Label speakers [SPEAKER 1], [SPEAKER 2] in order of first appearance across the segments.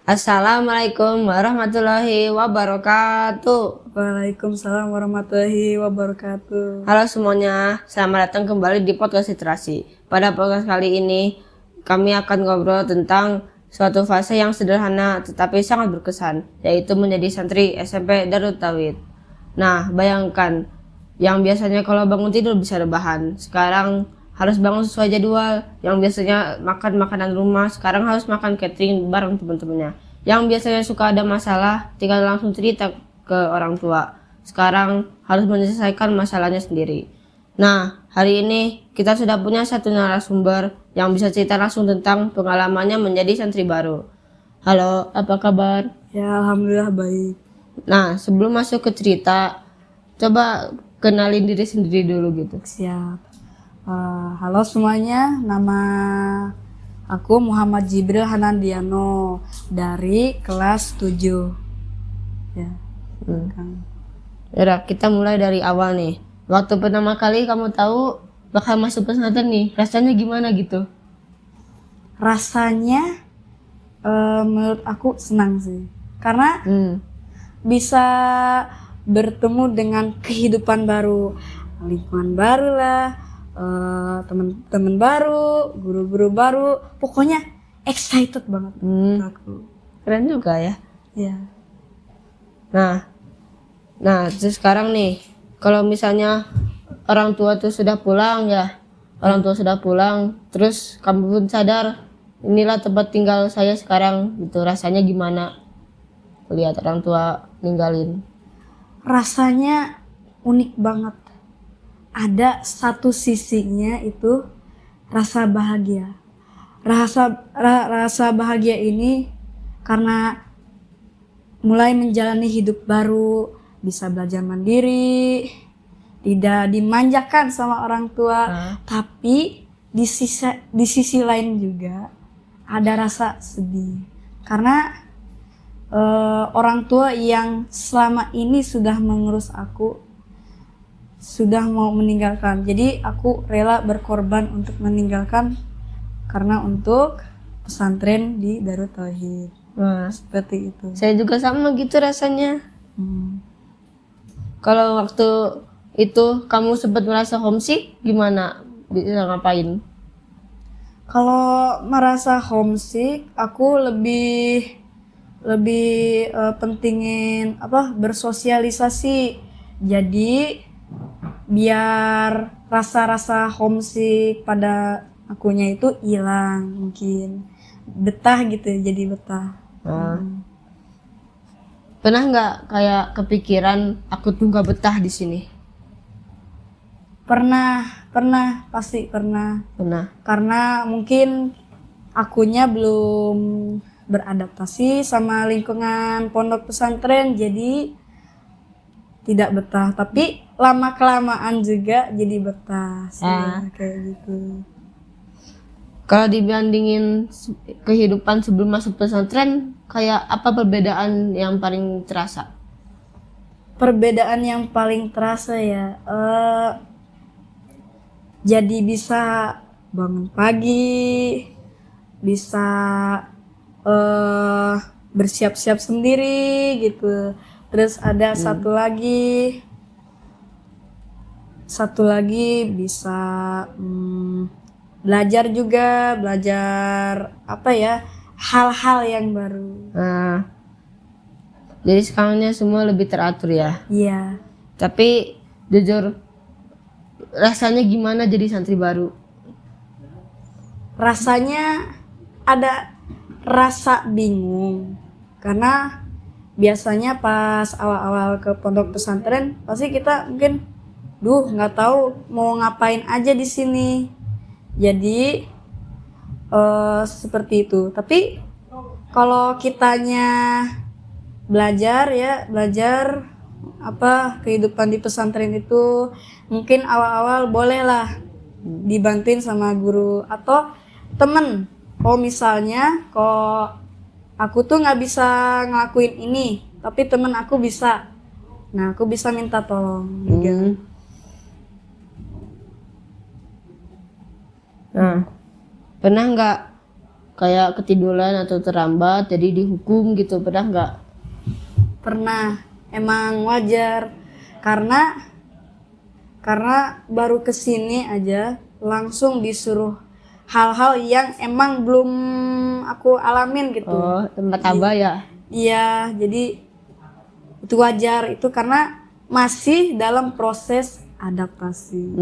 [SPEAKER 1] Assalamualaikum warahmatullahi wabarakatuh.
[SPEAKER 2] Waalaikumsalam warahmatullahi wabarakatuh.
[SPEAKER 1] Halo semuanya, selamat datang kembali di podcast Literasi. Pada podcast kali ini, kami akan ngobrol tentang suatu fase yang sederhana tetapi sangat berkesan, yaitu menjadi santri SMP Darut Tauhid. Nah, bayangkan, yang biasanya kalau bangun tidur bisa rebahan, sekarang harus bangun sesuai jadwal. Yang biasanya makan makanan rumah, sekarang harus makan catering bareng teman-temannya. Yang biasanya suka ada masalah, tinggal langsung cerita ke orang tua, sekarang harus menyelesaikan masalahnya sendiri. Nah, hari ini kita sudah punya satu narasumber yang bisa cerita langsung tentang pengalamannya menjadi santri baru. Halo, apa kabar?
[SPEAKER 2] Ya, alhamdulillah baik.
[SPEAKER 1] Nah, sebelum masuk ke cerita, coba kenalin diri sendiri dulu gitu.
[SPEAKER 2] Siap. Halo semuanya, nama aku Muhammad Jibril Hanandiano dari kelas 7. Ya.
[SPEAKER 1] Yaudah, kita mulai dari awal nih. Waktu pertama kali kamu tahu bakal masuk pesantren nih, rasanya gimana gitu?
[SPEAKER 2] Rasanya menurut aku senang sih. Karena bisa bertemu dengan kehidupan baru, lingkungan baru lah, teman-teman baru, guru-guru baru, pokoknya excited banget aku.
[SPEAKER 1] Keren juga ya.
[SPEAKER 2] Ya.
[SPEAKER 1] Nah, terus sekarang nih, kalau misalnya orang tua tuh sudah pulang ya, orang tua sudah pulang, terus kamu pun sadar, inilah tempat tinggal saya sekarang, gitu. Rasanya gimana lihat orang tua ninggalin?
[SPEAKER 2] Rasanya unik banget. Ada satu sisinya itu rasa bahagia. Rasa bahagia ini karena mulai menjalani hidup baru, bisa belajar mandiri, tidak dimanjakan sama orang tua. Tapi di sisi lain juga ada rasa sedih karena orang tua yang selama ini sudah mengurus aku sudah mau meninggalkan. Jadi aku rela berkorban untuk meninggalkan karena untuk pesantren di Darut Tauhid. Seperti itu.
[SPEAKER 1] Saya juga sama gitu rasanya. Kalau waktu itu kamu sempat merasa homesick, gimana? Bisa ngapain?
[SPEAKER 2] Kalau merasa homesick, aku lebih pentingin bersosialisasi. Jadi biar rasa-rasa homesick pada akunya itu hilang, mungkin betah gitu, jadi betah.
[SPEAKER 1] Pernah nggak kayak kepikiran aku tuh nggak betah di sini?
[SPEAKER 2] Pernah, pasti pernah. Karena mungkin akunya belum beradaptasi sama lingkungan pondok pesantren, jadi tidak betah. Tapi lama kelamaan juga jadi betah sih, kayak gitu.
[SPEAKER 1] Kalau dibandingin kehidupan sebelum masuk pesantren, kayak apa perbedaan yang paling terasa?
[SPEAKER 2] Perbedaan yang paling terasa ya, jadi bisa bangun pagi, bisa bersiap-siap sendiri gitu. Terus ada satu lagi bisa belajar hal-hal yang baru.
[SPEAKER 1] Jadi sekarangnya semua lebih teratur ya.
[SPEAKER 2] Iya.
[SPEAKER 1] Tapi jujur, rasanya gimana jadi santri baru?
[SPEAKER 2] Rasanya ada rasa bingung karena biasanya pas awal-awal ke pondok pesantren pasti kita mungkin nggak tahu mau ngapain aja di sini. Jadi seperti itu. Tapi kalau kitanya belajar kehidupan di pesantren itu, mungkin awal-awal bolehlah dibantuin sama guru atau temen. Misalnya aku tuh nggak bisa ngelakuin ini, tapi temen aku bisa. Nah, aku bisa minta tolong juga.
[SPEAKER 1] Nah, pernah nggak kayak ketiduran atau terlambat jadi dihukum gitu, pernah nggak?
[SPEAKER 2] Pernah, emang wajar karena baru kesini aja langsung disuruh hal-hal yang emang belum aku alamin gitu.
[SPEAKER 1] Oh, tempat abah ya?
[SPEAKER 2] Iya, jadi itu wajar itu karena masih dalam proses adaptasi.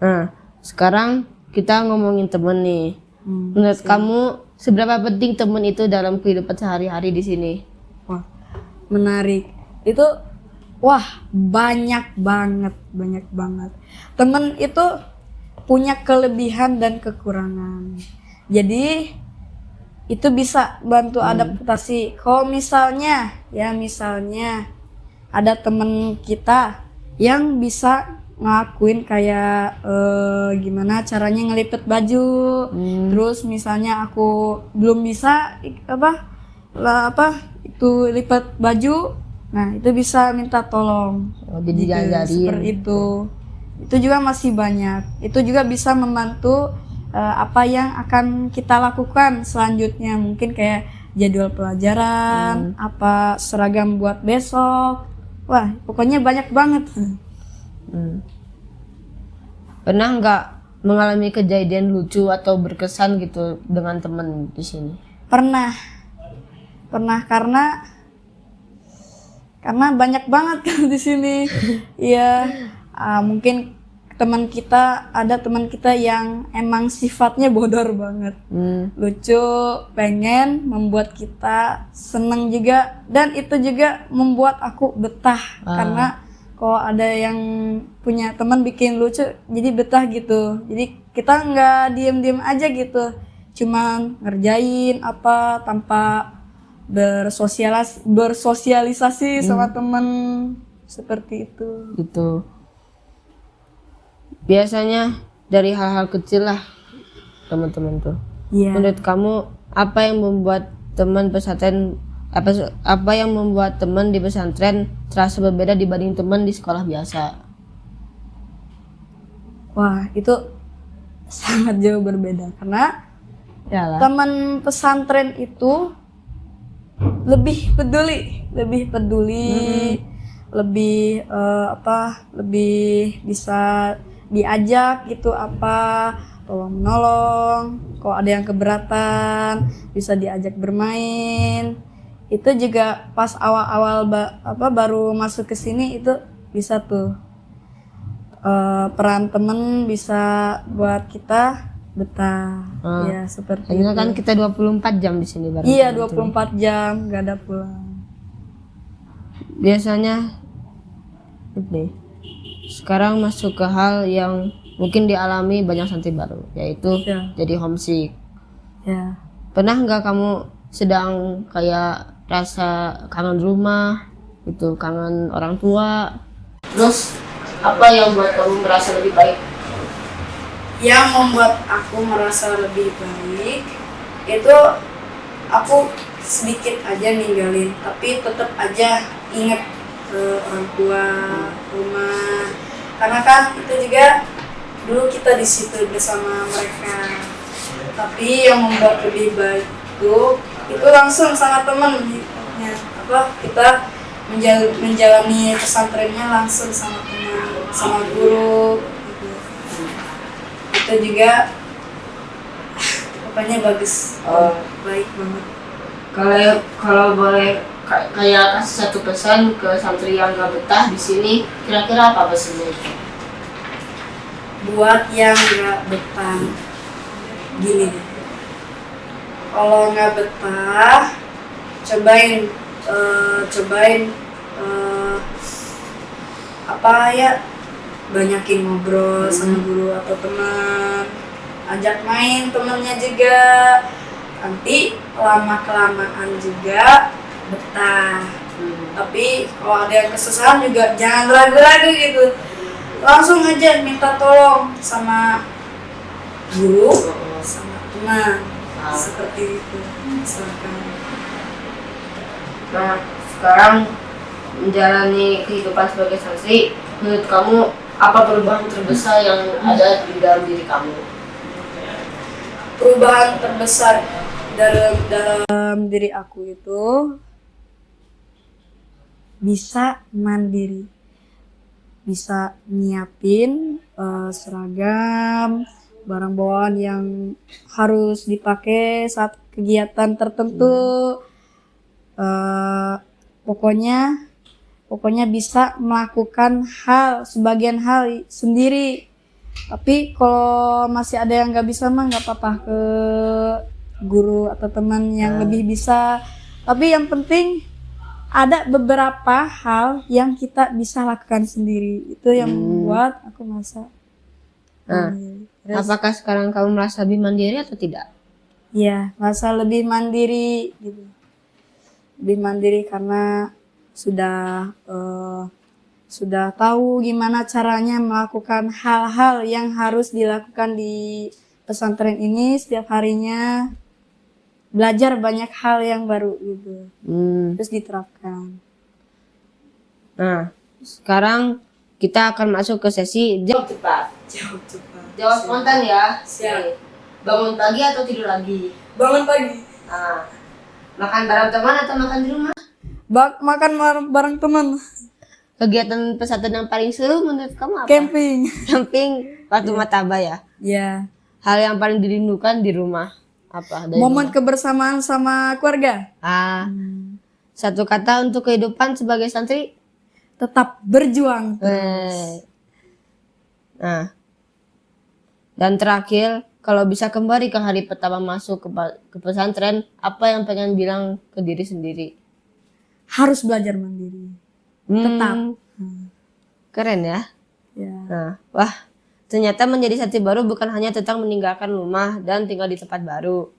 [SPEAKER 1] Nah, sekarang kita ngomongin temen nih. Menurut kamu seberapa penting temen itu dalam kehidupan sehari-hari di sini?
[SPEAKER 2] Wah, menarik. Itu banyak banget. Temen itu punya kelebihan dan kekurangan. Jadi itu bisa bantu adaptasi. Kalau misalnya ada temen kita yang bisa ngelakuin kayak gimana caranya ngelipet baju, terus misalnya aku belum bisa itu lipat baju, nah itu bisa minta tolong.
[SPEAKER 1] Jadi diajarin
[SPEAKER 2] seperti itu juga masih banyak. Itu juga bisa membantu apa yang akan kita lakukan selanjutnya, mungkin kayak jadwal pelajaran, apa seragam buat besok. Wah, pokoknya banyak banget.
[SPEAKER 1] Pernah nggak mengalami kejadian lucu atau berkesan gitu dengan teman di sini?
[SPEAKER 2] Pernah karena banyak banget kan di sini. Iya, mungkin ada teman kita yang emang sifatnya bodor banget, lucu, pengen membuat kita seneng juga, dan itu juga membuat aku betah karena kalau ada yang punya teman bikin lucu jadi betah gitu. Jadi kita nggak diem-diem aja gitu, cuman ngerjain apa tanpa bersosialisasi sama teman, seperti itu.
[SPEAKER 1] Gitu. Biasanya dari hal-hal kecil lah teman-teman tuh.
[SPEAKER 2] Iya.
[SPEAKER 1] Menurut kamu apa yang membuat teman pesantren apa yang membuat teman di pesantren terasa berbeda dibanding teman di sekolah biasa?
[SPEAKER 2] Wah, itu sangat jauh berbeda karena
[SPEAKER 1] Yalah.
[SPEAKER 2] teman pesantren itu lebih peduli, lebih bisa diajak gitu, tolong menolong. Kalau ada yang keberatan bisa diajak bermain. Itu juga pas awal-awal baru masuk ke sini itu bisa tuh peran temen bisa buat kita betah. Ya seperti
[SPEAKER 1] Hanya
[SPEAKER 2] itu.
[SPEAKER 1] kan kita 24 jam di sini bareng.
[SPEAKER 2] Iya, 24 jam gak ada pulang.
[SPEAKER 1] Biasanya ini sekarang masuk ke hal yang mungkin dialami banyak santri baru, yaitu jadi homesick.
[SPEAKER 2] Ya.
[SPEAKER 1] Pernah nggak kamu sedang kayak rasa kangen rumah gitu, kangen orang tua, terus apa yang buat kamu merasa lebih baik?
[SPEAKER 2] Yang membuat aku merasa lebih baik itu aku sedikit aja ninggalin, tapi tetap aja inget orang tua, rumah, karena kan itu juga dulu kita di situ bersama mereka. Tapi yang membuat lebih baik itu langsung sama temen, kita menjalani pesantrennya langsung sama teman, sama guru gitu. Itu juga pokoknya bagus, baik banget.
[SPEAKER 1] Kalau boleh kayak kasih satu pesan ke santri yang gak betah di sini, kira-kira apa pesannya?
[SPEAKER 2] Buat yang gak betah, gini deh. Kalau nggak betah, cobain banyakin ngobrol sama guru atau teman, ajak main temennya juga, nanti lama-kelamaan juga betah. Tapi kalau ada yang kesusahan juga jangan ragu-ragu gitu, langsung aja minta tolong sama guru, sama teman. Seperti itu misalkan.
[SPEAKER 1] Nah, sekarang menjalani kehidupan sebagai santri, menurut kamu apa perubahan terbesar yang ada di dalam diri kamu?
[SPEAKER 2] Perubahan terbesar dalam diri aku itu bisa mandiri, bisa nyiapin seragam, barang bawaan yang harus dipakai saat kegiatan tertentu. Pokoknya bisa melakukan sebagian hal sendiri. Tapi kalau masih ada yang nggak bisa mah nggak apa-apa, ke guru atau teman yang lebih bisa. Tapi yang penting ada beberapa hal yang kita bisa lakukan sendiri. Itu yang membuat aku merasa mandiri.
[SPEAKER 1] Apakah sekarang kamu merasa lebih mandiri atau tidak?
[SPEAKER 2] Iya, merasa lebih mandiri gitu. Lebih mandiri karena sudah tahu gimana caranya melakukan hal-hal yang harus dilakukan di pesantren ini setiap harinya. Belajar banyak hal yang baru gitu. Terus diterapkan.
[SPEAKER 1] Nah, sekarang kita akan masuk ke sesi jawab cepat. Jawab spontan ya.
[SPEAKER 2] Siap.
[SPEAKER 1] Bangun pagi atau tidur lagi?
[SPEAKER 2] Bangun pagi.
[SPEAKER 1] Nah, makan bareng teman atau makan di rumah?
[SPEAKER 2] Makan bareng teman.
[SPEAKER 1] Kegiatan pesantren yang paling seru menurut kamu apa?
[SPEAKER 2] Camping.
[SPEAKER 1] Camping waktu Mataba ya.
[SPEAKER 2] Ya.
[SPEAKER 1] Hal yang paling dirindukan di rumah apa?
[SPEAKER 2] Momen kebersamaan sama keluarga.
[SPEAKER 1] Satu kata untuk kehidupan sebagai santri.
[SPEAKER 2] Tetap berjuang.
[SPEAKER 1] Nah, dan terakhir, kalau bisa kembali ke hari pertama masuk ke pesantren, apa yang pengen bilang ke diri sendiri?
[SPEAKER 2] Harus belajar mandiri. Tetap.
[SPEAKER 1] Keren ya.
[SPEAKER 2] Ya.
[SPEAKER 1] Nah, wah, ternyata menjadi santri baru bukan hanya tentang meninggalkan rumah dan tinggal di tempat baru.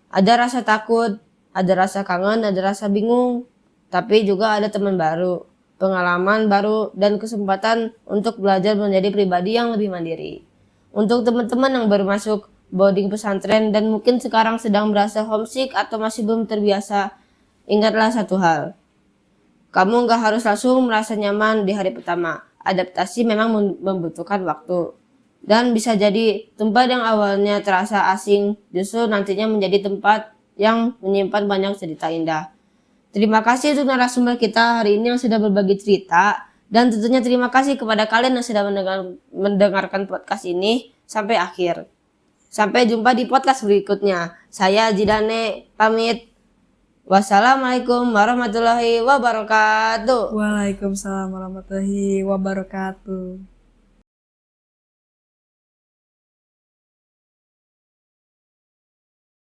[SPEAKER 1] Ada rasa takut, ada rasa kangen, ada rasa bingung, tapi juga ada teman baru, pengalaman baru, dan kesempatan untuk belajar menjadi pribadi yang lebih mandiri. Untuk teman-teman yang baru masuk boarding pesantren dan mungkin sekarang sedang merasa homesick atau masih belum terbiasa, ingatlah satu hal. Kamu nggak harus langsung merasa nyaman di hari pertama. Adaptasi memang membutuhkan waktu. Dan bisa jadi tempat yang awalnya terasa asing justru nantinya menjadi tempat yang menyimpan banyak cerita indah. Terima kasih untuk narasumber kita hari ini yang sudah berbagi cerita. Dan tentunya terima kasih kepada kalian yang sudah mendengarkan podcast ini sampai akhir. Sampai jumpa di podcast berikutnya. Saya Jidane pamit. Wassalamualaikum warahmatullahi wabarakatuh.
[SPEAKER 2] Waalaikumsalam warahmatullahi wabarakatuh.